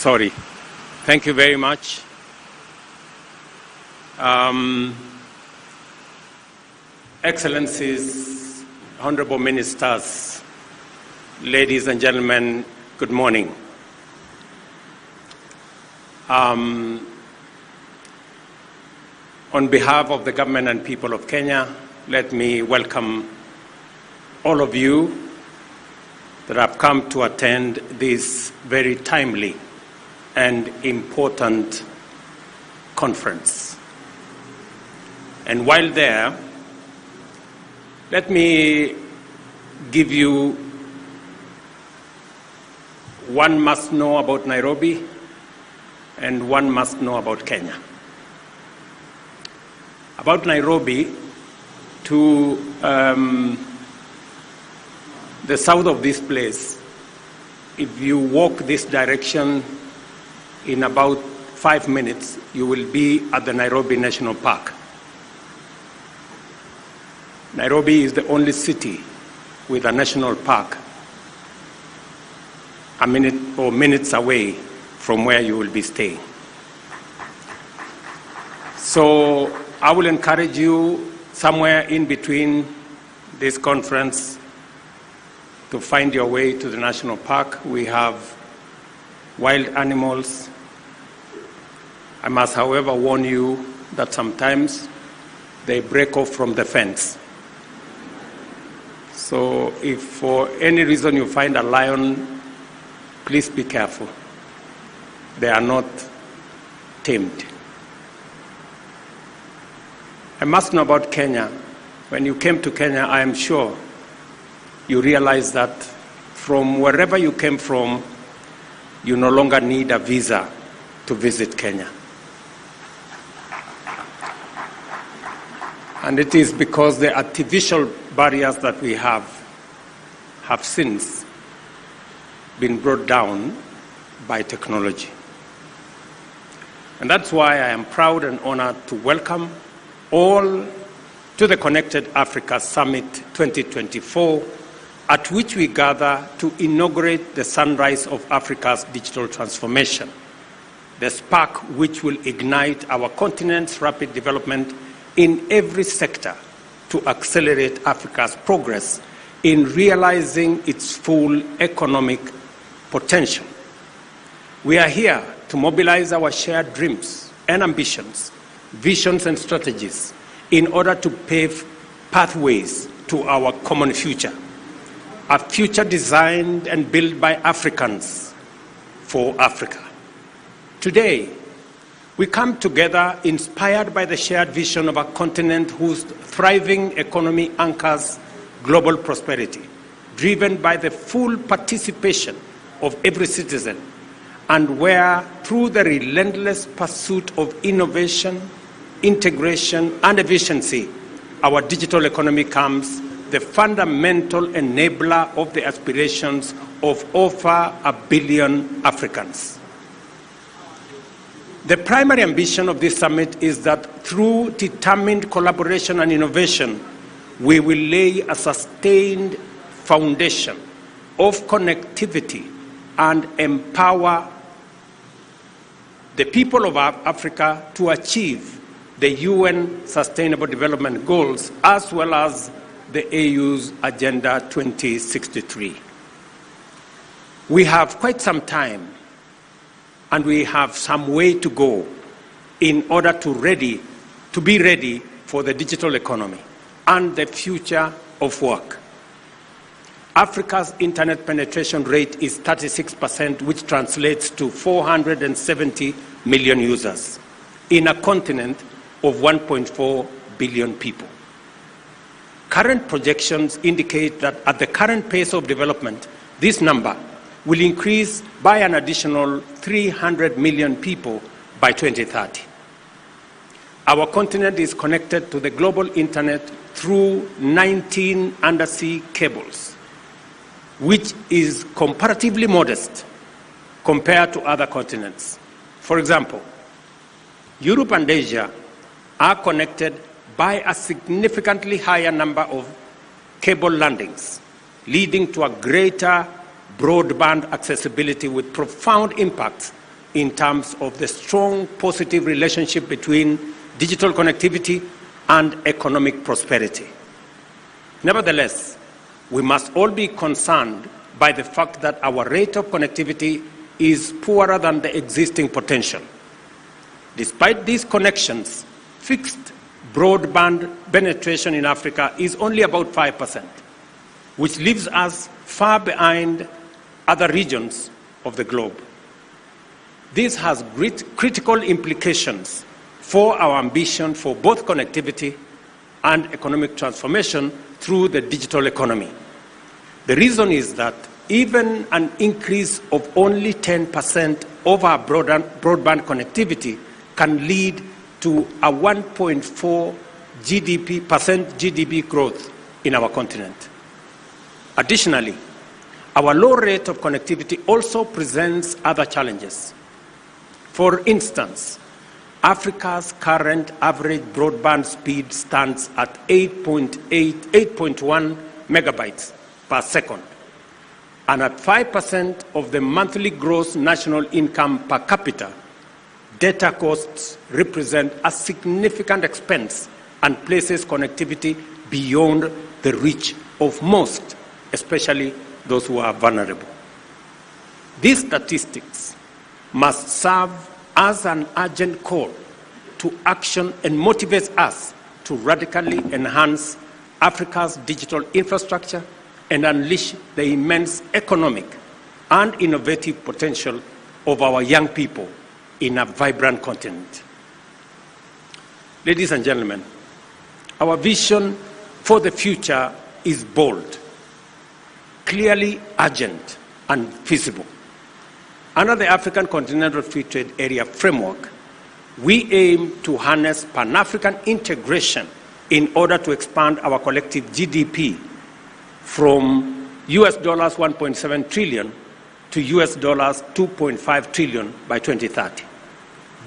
Sorry. Thank you very much. Excellencies, honorable ministers, ladies and gentlemen, good morning. On behalf of the government and people of Kenya, let me welcome all of you that have come to attend this very timely and important conference. And while there, let me give you one must know about Nairobi and one must know about Kenya. About Nairobi, to the south of this place, if you walk this direction in about 5 minutes, you will be at the Nairobi National Park. Nairobi is the only city with a national park a minute or minutes away from where you will be staying. So I will encourage you somewhere in between this conference to find your way to the national park. We have wild animals. I must, however, warn you that sometimes they break off from the fence. So if for any reason you find a lion, please be careful. They are not tamed. I must know about Kenya. When you came to Kenya, I am sure you realize that from wherever you came from, you no longer need a visa to visit Kenya. And it is because the artificial barriers that we have since been brought down by technology. And that's why I am proud and honored to welcome all to the Connected Africa Summit 2024, at which we gather to inaugurate the sunrise of Africa's digital transformation, the spark which will ignite our continent's rapid development in every sector to accelerate Africa's progress in realizing its full economic potential. We are here to mobilize our shared dreams and ambitions, visions and strategies in order to pave pathways to our common future, a future designed and built by Africans for Africa. Today, we come together inspired by the shared vision of a continent whose thriving economy anchors global prosperity, driven by the full participation of every citizen, and where, through the relentless pursuit of innovation, integration, and efficiency, our digital economy becomes the fundamental enabler of the aspirations of over 1 billion Africans. The primary ambition of this summit is that through determined collaboration and innovation, we will lay a sustained foundation of connectivity and empower the people of Africa to achieve the UN Sustainable Development Goals as well as the AU's Agenda 2063. We have quite some time and we have some way to go in order to be ready for the digital economy and the future of work. Africa's internet penetration rate is 36%, which translates to 470 million users in a continent of 1.4 billion people. Current projections indicate that at the current pace of development, this number will increase by an additional 300 million people by 2030. Our continent is connected to the global internet through 19 undersea cables, which is comparatively modest compared to other continents. For example, Europe and Asia are connected by a significantly higher number of cable landings, leading to a greater broadband accessibility with profound impacts in terms of the strong positive relationship between digital connectivity and economic prosperity. Nevertheless, we must all be concerned by the fact that our rate of connectivity is poorer than the existing potential. Despite these connections, fixed broadband penetration in Africa is only about 5%, which leaves us far behind other regions of the globe. This has critical implications for our ambition for both connectivity and economic transformation through the digital economy. The reason is that even an increase of only 10% of our broadband connectivity can lead to a 1.4% GDP growth in our continent. Additionally, our low rate of connectivity also presents other challenges. For instance, Africa's current average broadband speed stands at 8.1 megabytes per second, and at 5% of the monthly gross national income per capita, data costs represent a significant expense and places connectivity beyond the reach of most, especially those who are vulnerable. These statistics must serve as an urgent call to action and motivates us to radically enhance Africa's digital infrastructure and unleash the immense economic and innovative potential of our young people in a vibrant continent. Ladies and gentlemen, our vision for the future is bold, clearly urgent, and feasible. Under the African Continental Free Trade Area framework, we aim to harness Pan-African integration in order to expand our collective GDP from US dollars 1.7 trillion to US dollars 2.5 trillion by 2030.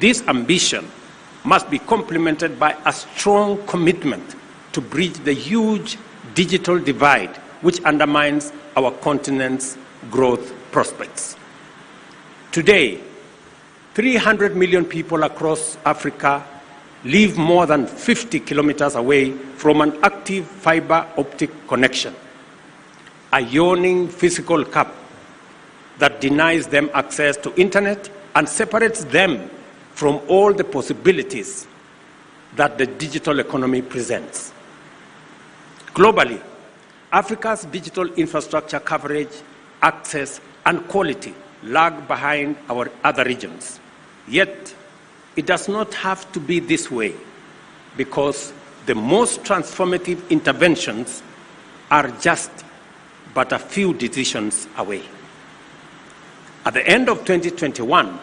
This ambition must be complemented by a strong commitment to bridge the huge digital divide which undermines our continent's growth prospects. Today, 300 million people across Africa live more than 50 kilometers away from an active fiber optic connection, a yawning physical gap that denies them access to internet and separates them from all the possibilities that the digital economy presents. Globally, Africa's digital infrastructure coverage, access, and quality lag behind our other regions. Yet, it does not have to be this way, because the most transformative interventions are just but a few decisions away. At the end of 2021,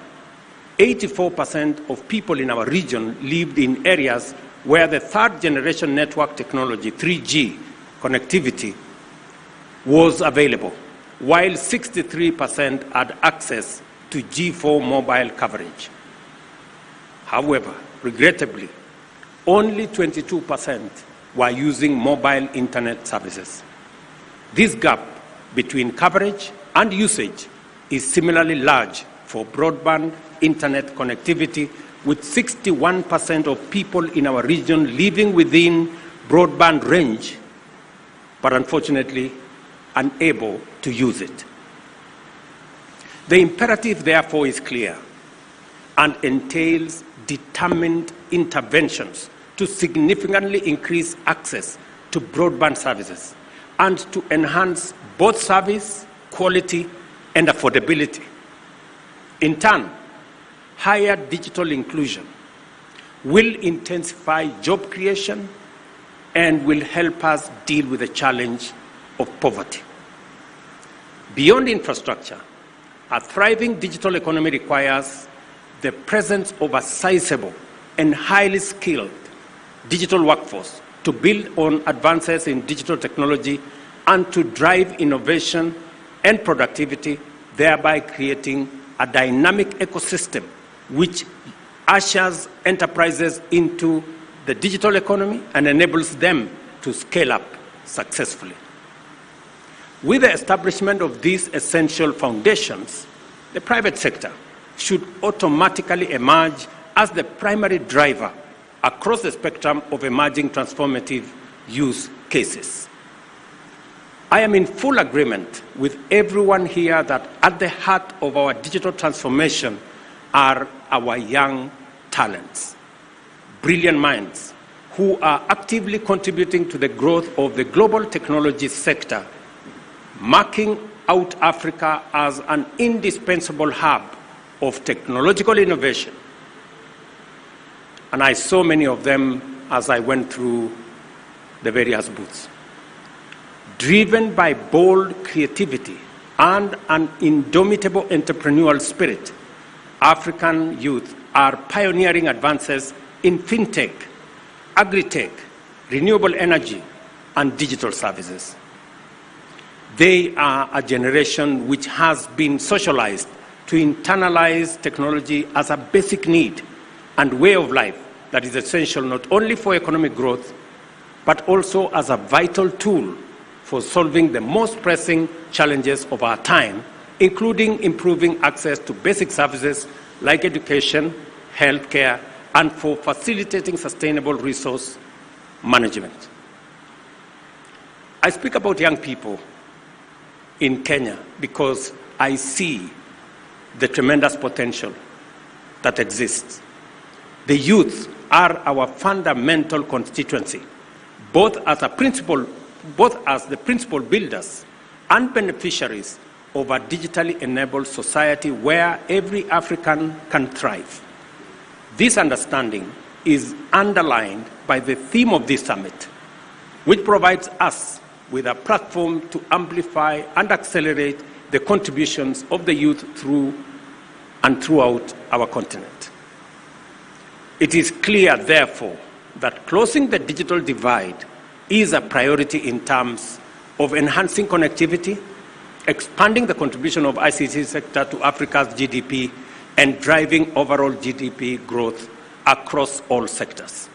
84% of people in our region lived in areas where the third-generation network technology, 3G connectivity, was available, while 63% had access to G4 mobile coverage. However, regrettably, only 22% were using mobile internet services. This gap between coverage and usage is similarly large for broadband internet connectivity, with 61% of people in our region living within broadband range, but unfortunately unable to use it. The imperative, therefore, is clear and entails determined interventions to significantly increase access to broadband services and to enhance both service, quality, and affordability. In turn, higher digital inclusion will intensify job creation and will help us deal with the challenge of poverty. Beyond infrastructure, a thriving digital economy requires the presence of a sizable and highly skilled digital workforce to build on advances in digital technology and to drive innovation and productivity, thereby creating a dynamic ecosystem which ushers enterprises into the digital economy and enables them to scale up successfully. With the establishment of these essential foundations, the private sector should automatically emerge as the primary driver across the spectrum of emerging transformative use cases. I am in full agreement with everyone here that at the heart of our digital transformation are our young talents, brilliant minds who are actively contributing to the growth of the global technology sector, marking out Africa as an indispensable hub of technological innovation. And I saw many of them as I went through the various booths. Driven by bold creativity and an indomitable entrepreneurial spirit, African youth are pioneering advances in fintech, agri-tech, renewable energy, and digital services. They are a generation which has been socialized to internalize technology as a basic need and way of life that is essential not only for economic growth, but also as a vital tool for solving the most pressing challenges of our time, including improving access to basic services like education, healthcare, and for facilitating sustainable resource management. I speak about young people in Kenya because I see the tremendous potential that exists. The youth are our fundamental constituency, both as the principal builders and beneficiaries of a digitally enabled society where every African can thrive. This understanding is underlined by the theme of this summit, which provides us with a platform to amplify and accelerate the contributions of the youth through and throughout our continent. It is clear, therefore, that closing the digital divide is a priority in terms of enhancing connectivity, expanding the contribution of ICT sector to Africa's GDP, and driving overall GDP growth across all sectors.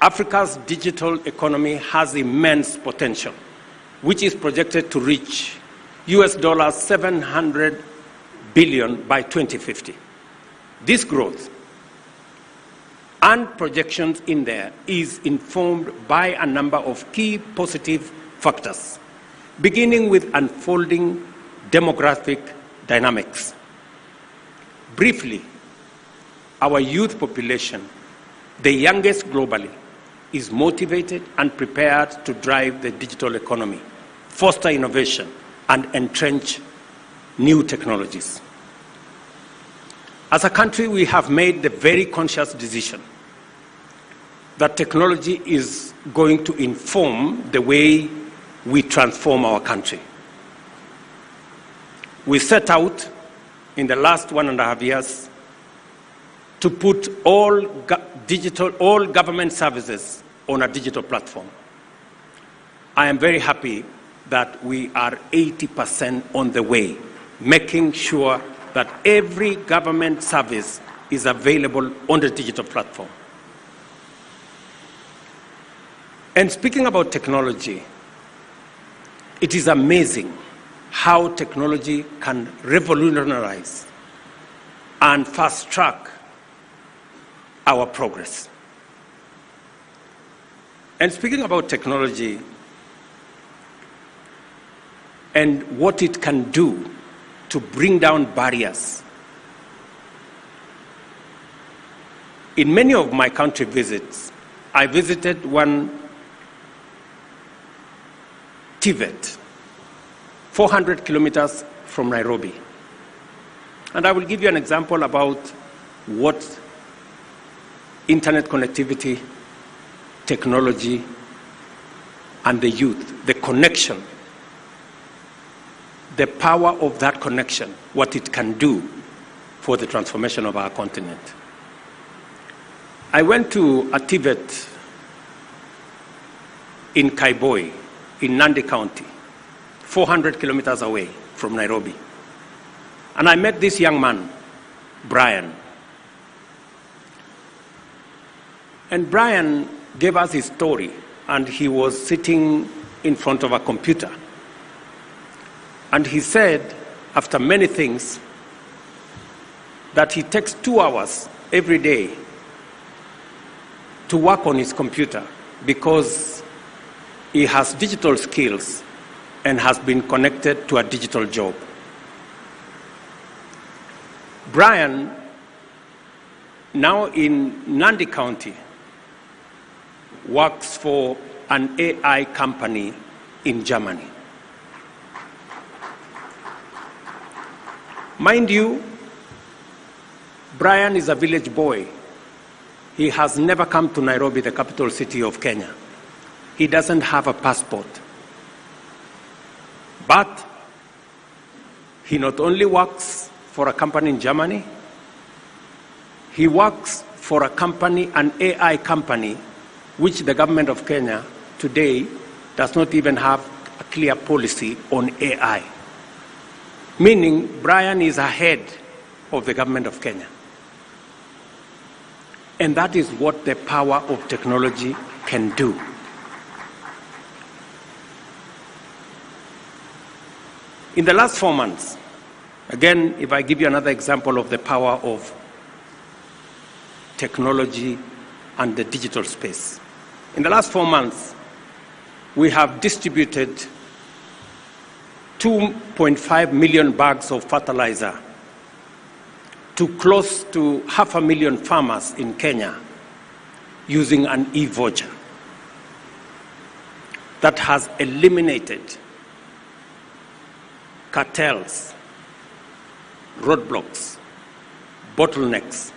Africa's digital economy has immense potential, which is projected to reach US $700 billion by 2050. This growth and projections in there is informed by a number of key positive factors, beginning with unfolding demographic dynamics. Briefly, our youth population, the youngest globally, is motivated and prepared to drive the digital economy, foster innovation, and entrench new technologies. As a country, we have made the very conscious decision that technology is going to inform the way we transform our country. We set out in the last 1.5 years to put all government services on a digital platform. I am very happy that we are 80% on the way, making sure that every government service is available on the digital platform. And speaking about technology, it is amazing how technology can revolutionize and fast-track our progress. And speaking about technology and what it can do to bring down barriers, in many of my country visits, I visited one TVET, 400 kilometers from Nairobi. And I will give you an example about what internet connectivity, technology, and the youth, the connection, the power of that connection, what it can do for the transformation of our continent. I went to a TVET in Kaiboi, in Nandi County, 400 kilometers away from Nairobi. And I met this young man, Brian. And Brian gave us his story, and he was sitting in front of a computer. And he said, after many things, that he takes 2 hours every day to work on his computer because he has digital skills and has been connected to a digital job. Brian, now in Nandi County, works for an AI company in Germany. Mind you, Brian is a village boy. He has never come to Nairobi, the capital city of Kenya. He doesn't have a passport. But he not only works for a company in Germany, he works for a company, an AI company, which the government of Kenya today does not even have a clear policy on AI. Meaning, Brian is ahead of the government of Kenya. And that is what the power of technology can do. In the last 4 months, again, if I give you another example of the power of technology and the digital space. In the last 4 months, we have distributed 2.5 million bags of fertilizer to close to 500,000 farmers in Kenya using an e-voucher that has eliminated cartels, roadblocks, bottlenecks,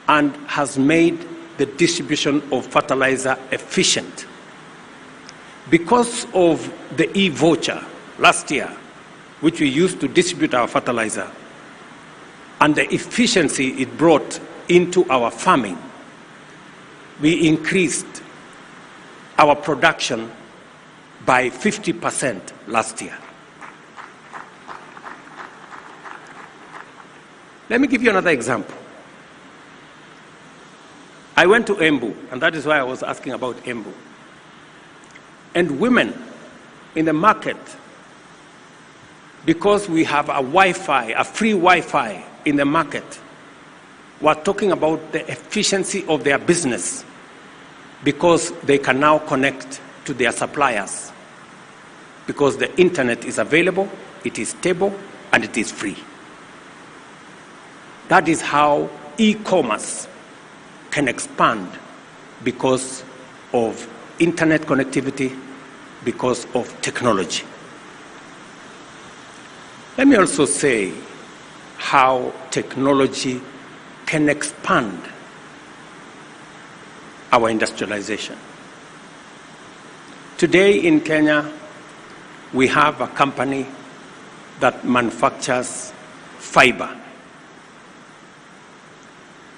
and has made the distribution of fertilizer efficient. Because of the e-voucher last year, which we used to distribute our fertilizer, and the efficiency it brought into our farming, we increased our production by 50% last year. Let me give you another example. I went to Embu, and that is why I was asking about Embu. And women in the market, because we have a Wi-Fi, a free Wi-Fi in the market, were talking about the efficiency of their business because they can now connect to their suppliers because the internet is available, it is stable, and it is free. That is how e-commerce can expand because of internet connectivity, because of technology. Let me also say how technology can expand our industrialization. Today in Kenya, we have a company that manufactures fiber.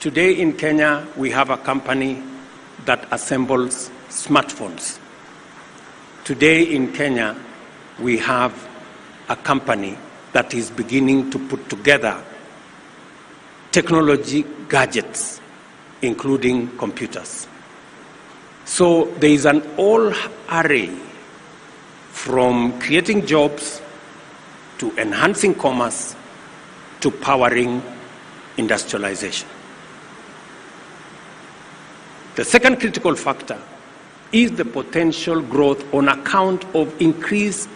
Today in Kenya, we have a company that assembles smartphones. Today in Kenya, we have a company that is beginning to put together technology gadgets, including computers. So there is an whole array from creating jobs to enhancing commerce to powering industrialization. The second critical factor is the potential growth on account of increased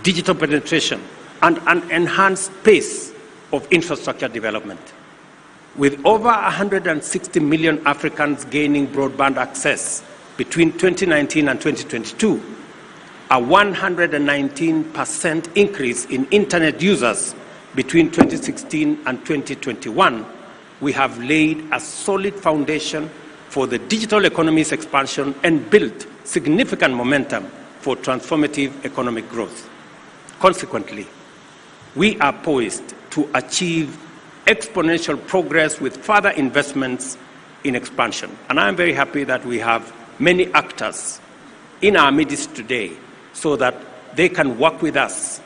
digital penetration and an enhanced pace of infrastructure development. With over 160 million Africans gaining broadband access between 2019 and 2022, a 119% increase in internet users between 2016 and 2021, we have laid a solid foundation for the digital economy's expansion and built significant momentum for transformative economic growth. Consequently, we are poised to achieve exponential progress with further investments in expansion. And I'm very happy that we have many actors in our midst today so that they can work with us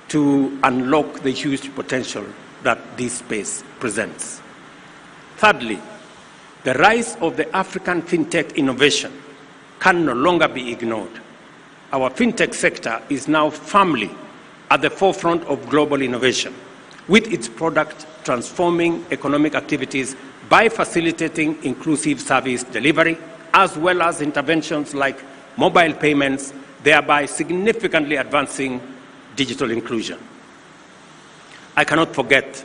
to unlock the huge potential that this space presents. Thirdly, the rise of the African fintech innovation can no longer be ignored. Our fintech sector is now firmly at the forefront of global innovation, with its product transforming economic activities by facilitating inclusive service delivery, as well as interventions like mobile payments, thereby significantly advancing digital inclusion. I cannot forget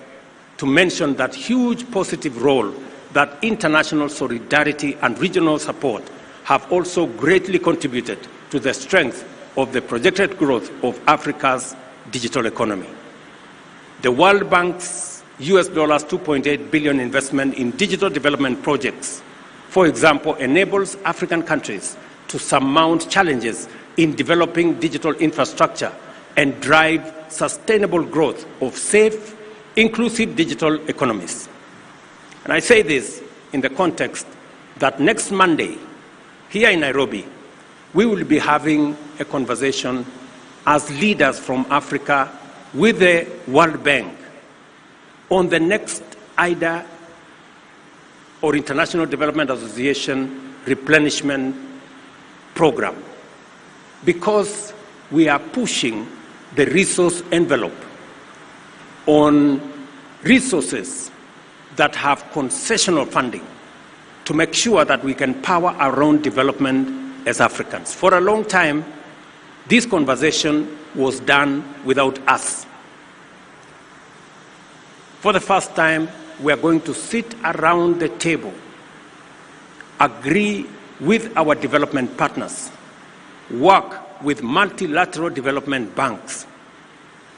to mention that huge positive role that international solidarity and regional support have also greatly contributed to the strength of the projected growth of Africa's digital economy. The World Bank's US $2.8 billion investment in digital development projects, for example, enables African countries to surmount challenges in developing digital infrastructure and drive sustainable growth of safe, inclusive digital economies. And I say this in the context that next Monday, here in Nairobi, we will be having a conversation as leaders from Africa with the World Bank on the next IDA or International Development Association replenishment program, because we are pushing the resource envelope on resources that have concessional funding to make sure that we can power our own development as Africans. For a long time, this conversation was done without us. For the first time, we are going to sit around the table, agree with our development partners, work with multilateral development banks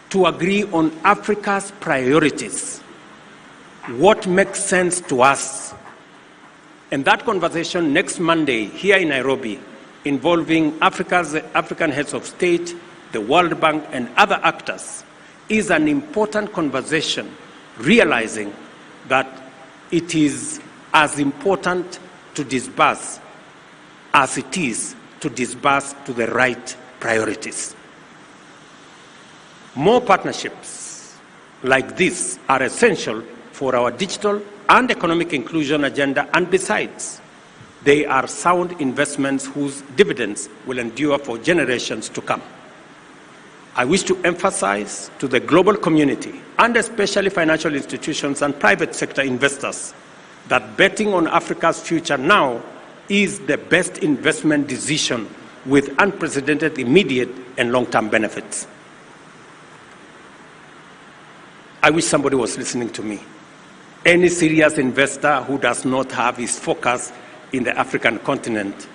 to agree on Africa's priorities, what makes sense to us. And that conversation next Monday here in Nairobi, involving African heads of state, the World Bank, and other actors, is an important conversation, realizing that it is as important to disburse as it is to disburse to the right priorities. More partnerships like this are essential for our digital and economic inclusion agenda, and besides, they are sound investments whose dividends will endure for generations to come. I wish to emphasize to the global community, and especially financial institutions and private sector investors, that betting on Africa's future now is the best investment decision with unprecedented immediate and long-term benefits. I wish somebody was listening to me. Any serious investor who does not have his focus in the African continent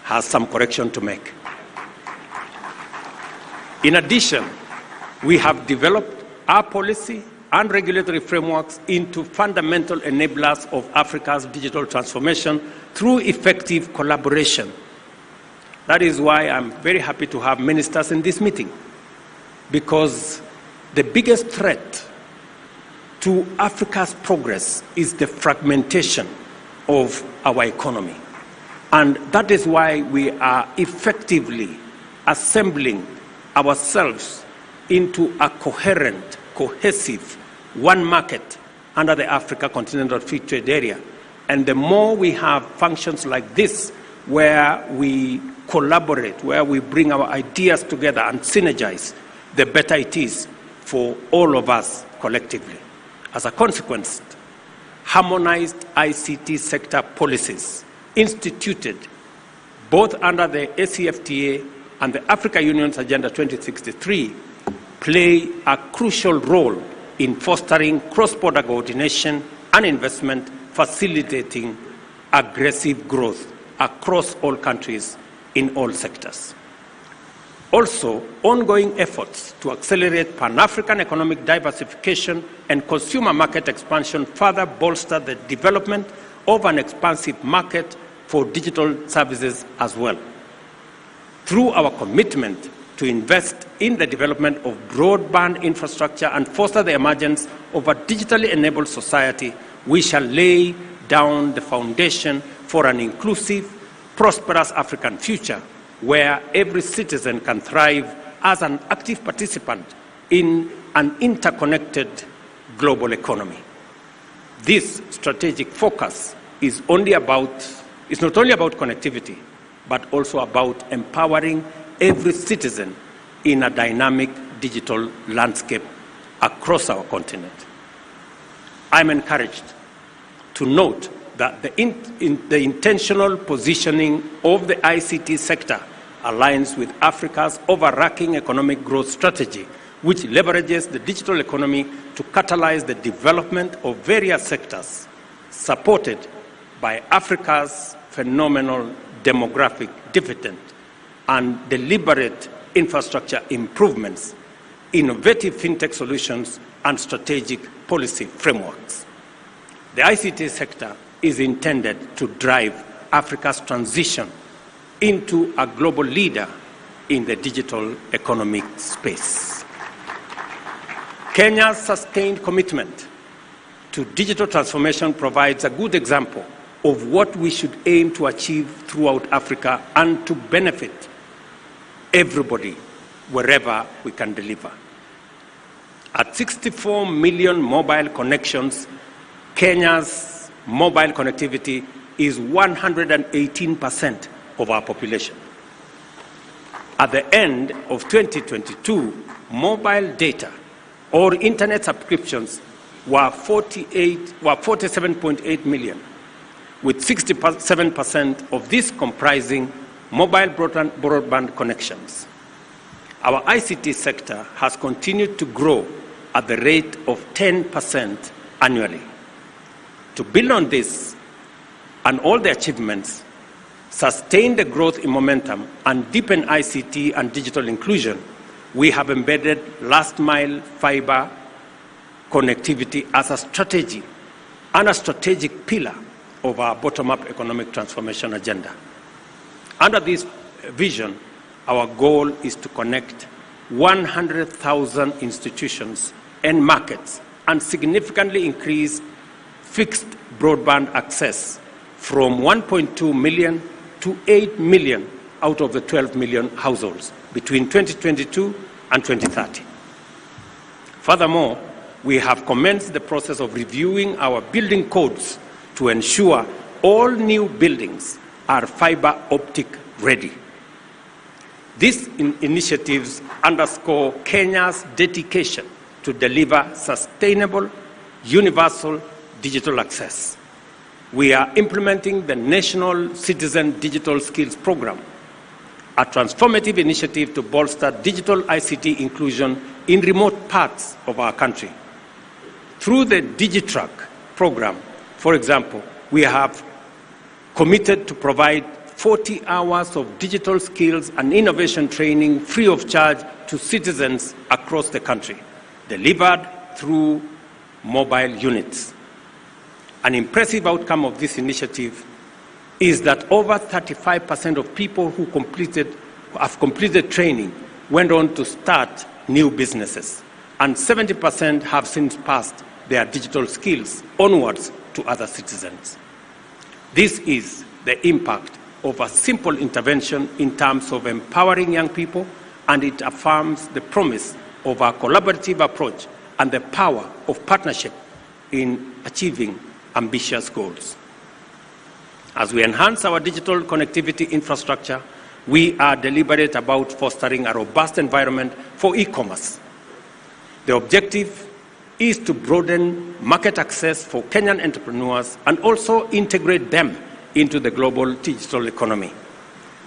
has some correction to make. In addition, we have developed our policy and regulatory frameworks into fundamental enablers of Africa's digital transformation through effective collaboration. That is why I'm very happy to have ministers in this meeting, because the biggest threat to Africa's progress is the fragmentation of our economy. And that is why we are effectively assembling ourselves into a coherent, cohesive, one market under the Africa Continental Free Trade Area. And the more we have functions like this, where we collaborate, where we bring our ideas together and synergize, the better it is for all of us collectively. As a consequence, harmonized ICT sector policies instituted both under the ACFTA and the Africa Union's Agenda 2063 play a crucial role in fostering cross-border coordination and investment, facilitating aggressive growth across all countries in all sectors. Also, ongoing efforts to accelerate Pan-African economic diversification and consumer market expansion further bolster the development of an expansive market for digital services as well. Through our commitment to invest in the development of broadband infrastructure and foster the emergence of a digitally enabled society, we shall lay down the foundation for an inclusive, prosperous African future where every citizen can thrive as an active participant in an interconnected global economy. This strategic focus is not only about connectivity, but also about empowering every citizen in a dynamic digital landscape across our continent. I'm encouraged to note that the intentional positioning of the ICT sector aligns with Africa's overarching economic growth strategy, which leverages the digital economy to catalyze the development of various sectors, supported by Africa's phenomenal demographic dividend and deliberate infrastructure improvements, innovative fintech solutions, and strategic policy frameworks. The ICT sector is intended to drive Africa's transition into a global leader in the digital economic space. Kenya's sustained commitment to digital transformation provides a good example of what we should aim to achieve throughout Africa and to benefit everybody wherever we can deliver. At 64 million mobile connections, Kenya's mobile connectivity is 118% of our population. At the end of 2022, mobile data or internet subscriptions were 47.8 million, with 67% of this comprising mobile broadband connections. Our ICT sector has continued to grow at the rate of 10% annually. To build on this and all the achievements, sustain the growth in momentum, and deepen ICT and digital inclusion, we have embedded last-mile fiber connectivity as a strategy and a strategic pillar of our bottom-up economic transformation agenda. Under this vision, our goal is to connect 100,000 institutions and markets and significantly increase fixed broadband access from 1.2 million to 8 million out of the 12 million households between 2022 and 2030. Furthermore, we have commenced the process of reviewing our building codes to ensure all new buildings are fiber optic ready. These initiatives underscore Kenya's dedication to deliver sustainable, universal digital access. We are implementing the National Citizen Digital Skills Program, a transformative initiative to bolster digital ICT inclusion in remote parts of our country. Through the DigiTrack program, for example, we have committed to provide 40 hours of digital skills and innovation training free of charge to citizens across the country, delivered through mobile units. An impressive outcome of this initiative is that over 35% of people who have completed training went on to start new businesses, and 70% have since passed their digital skills onwards to other citizens. This is the impact of a simple intervention in terms of empowering young people, and it affirms the promise of a collaborative approach and the power of partnership in achieving ambitious goals. As we enhance our digital connectivity infrastructure, we are deliberate about fostering a robust environment for e-commerce. The objective is to broaden market access for Kenyan entrepreneurs and also integrate them into the global digital economy.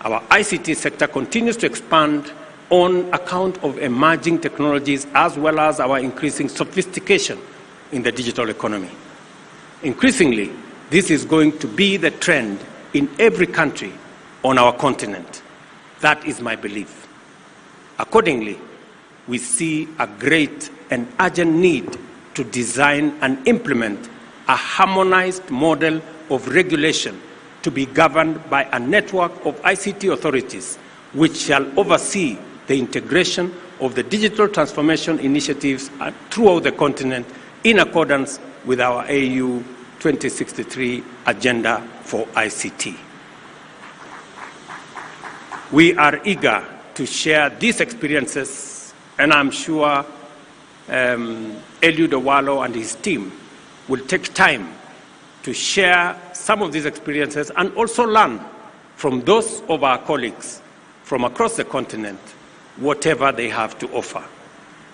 Our ICT sector continues to expand on account of emerging technologies as well as our increasing sophistication in the digital economy. Increasingly, this is going to be the trend in every country on our continent. That is my belief. Accordingly, we see a great and urgent need to design and implement a harmonized model of regulation to be governed by a network of ICT authorities which shall oversee the integration of the digital transformation initiatives throughout the continent in accordance with our AU 2063 agenda for ICT. We are eager to share these experiences, and I'm sure Eliud Owalo and his team will take time to share some of these experiences and also learn from those of our colleagues from across the continent, whatever they have to offer.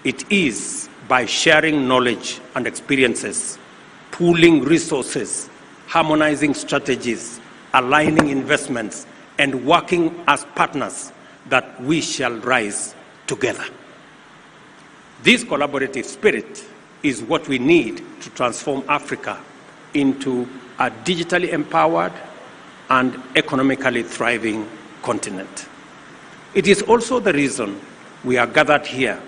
It is by sharing knowledge and experiences, pooling resources, harmonizing strategies, aligning investments, and working as partners that we shall rise together. This collaborative spirit is what we need to transform Africa into a digitally empowered and economically thriving continent. It is also the reason we are gathered here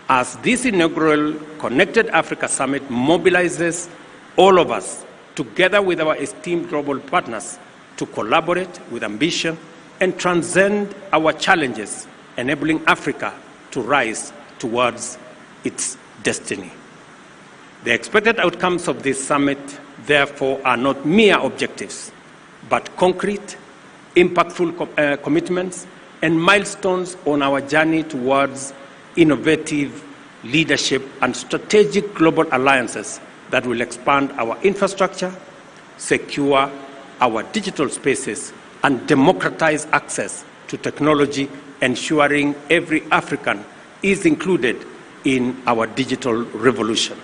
as this inaugural Connected Africa Summit mobilizes all of us, together with our esteemed global partners, to collaborate with ambition and transcend our challenges, enabling Africa to rise towards its destiny. The expected outcomes of this summit, therefore, are not mere objectives, but concrete, impactful commitments and milestones on our journey towards innovative leadership and strategic global alliances that will expand our infrastructure, secure our digital spaces, and democratize access to technology, ensuring every African is included in our digital revolution.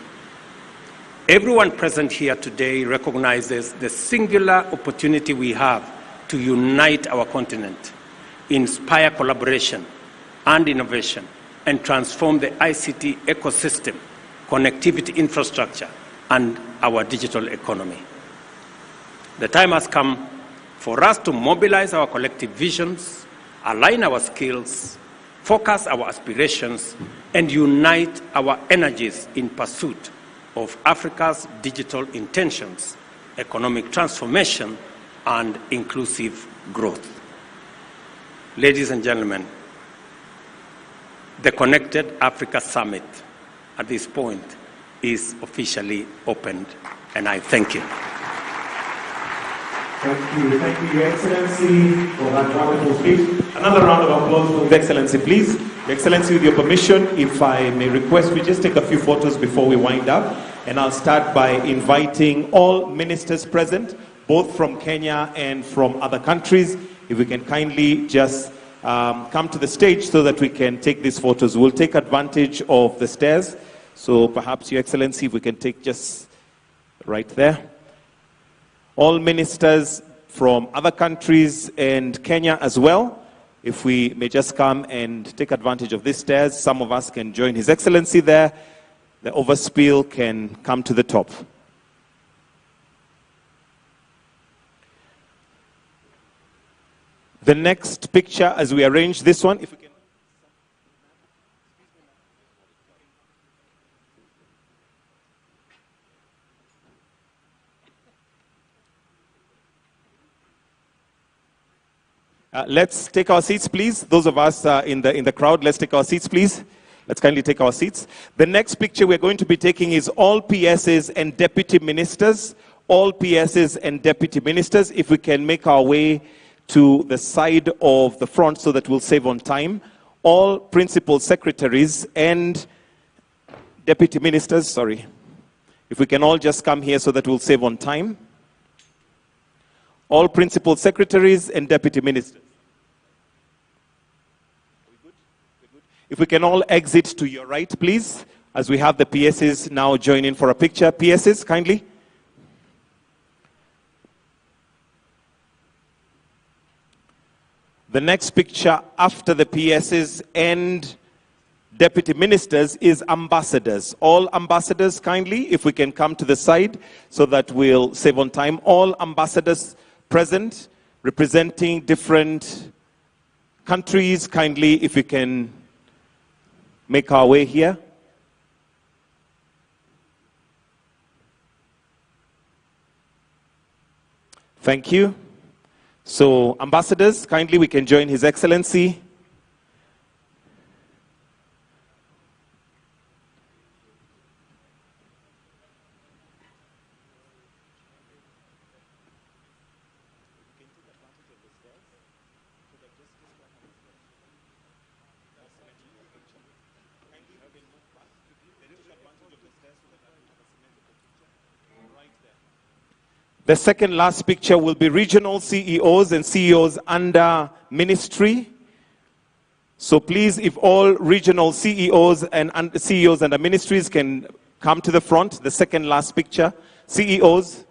Everyone present here today recognizes the singular opportunity we have to unite our continent, inspire collaboration and innovation, and transform the ICT ecosystem, connectivity infrastructure, and our digital economy. The time has come for us to mobilize our collective visions, align our skills, focus our aspirations, and unite our energies in pursuit of Africa's digital intentions, economic transformation, and inclusive growth. Ladies and gentlemen, the Connected Africa Summit at this point is officially opened, and I thank you. Thank you, Your Excellency, for that wonderful speech. Another round of applause for His Excellency, please. Your Excellency, with your permission, if I may request, we just take a few photos before we wind up. And I'll start by inviting all ministers present, both from Kenya and from other countries. If we can kindly just come to the stage so that we can take these photos. We'll take advantage of the stairs. So perhaps, Your Excellency, if we can take just right there. All ministers from other countries and Kenya as well, if we may just come and take advantage of these stairs. Some of us can join His Excellency there. The overspill can come to the top. The next picture, as we arrange this one, if we can. Let's take our seats, please. Those of us in the crowd, let's take our seats, please. Let's kindly take our seats. The next picture we're going to be taking is all PSs and deputy ministers. All PSs and deputy ministers, if we can make our way to the side of the front so that we'll save on time. All principal secretaries and deputy ministers, sorry. If we can all just come here so that we'll save on time. All principal secretaries and deputy ministers. If we can all exit to your right, please, as we have the PSs now join in for a picture. PSs, kindly. The next picture after the PSs and deputy ministers is ambassadors. All ambassadors, kindly, if we can come to the side so that we'll save on time. All ambassadors present, representing different countries, kindly, if we can make our way here. Thank you. So, ambassadors, kindly, we can join His Excellency. The second last picture will be regional CEOs and CEOs under ministry. So please, if all regional CEOs and CEOs and the ministries can come to the front, the second last picture. CEOs.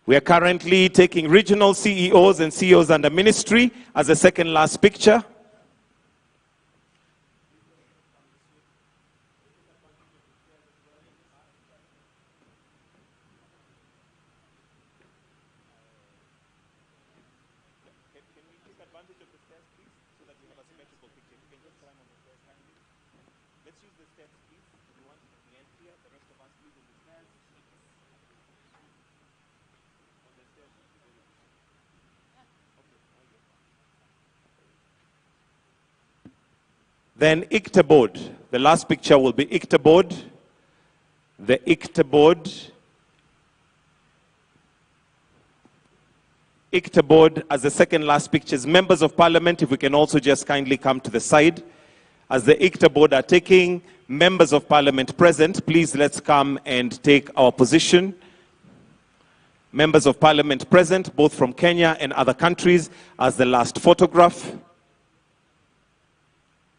We are currently taking regional CEOs and CEOs under ministry as the second last picture. Then ICTA board. The last picture will be ICTA board. The ICTA board. ICTA board as the second last pictures. Members of Parliament, if we can also just kindly come to the side. As the ICTA board are taking members of Parliament present, please let's come and take our position. Members of Parliament present, both from Kenya and other countries, as the last photograph.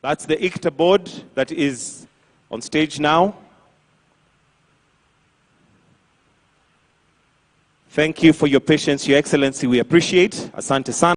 That's the ICTA board that is on stage now. Thank you for your patience, Your Excellency. We appreciate. Asante sana.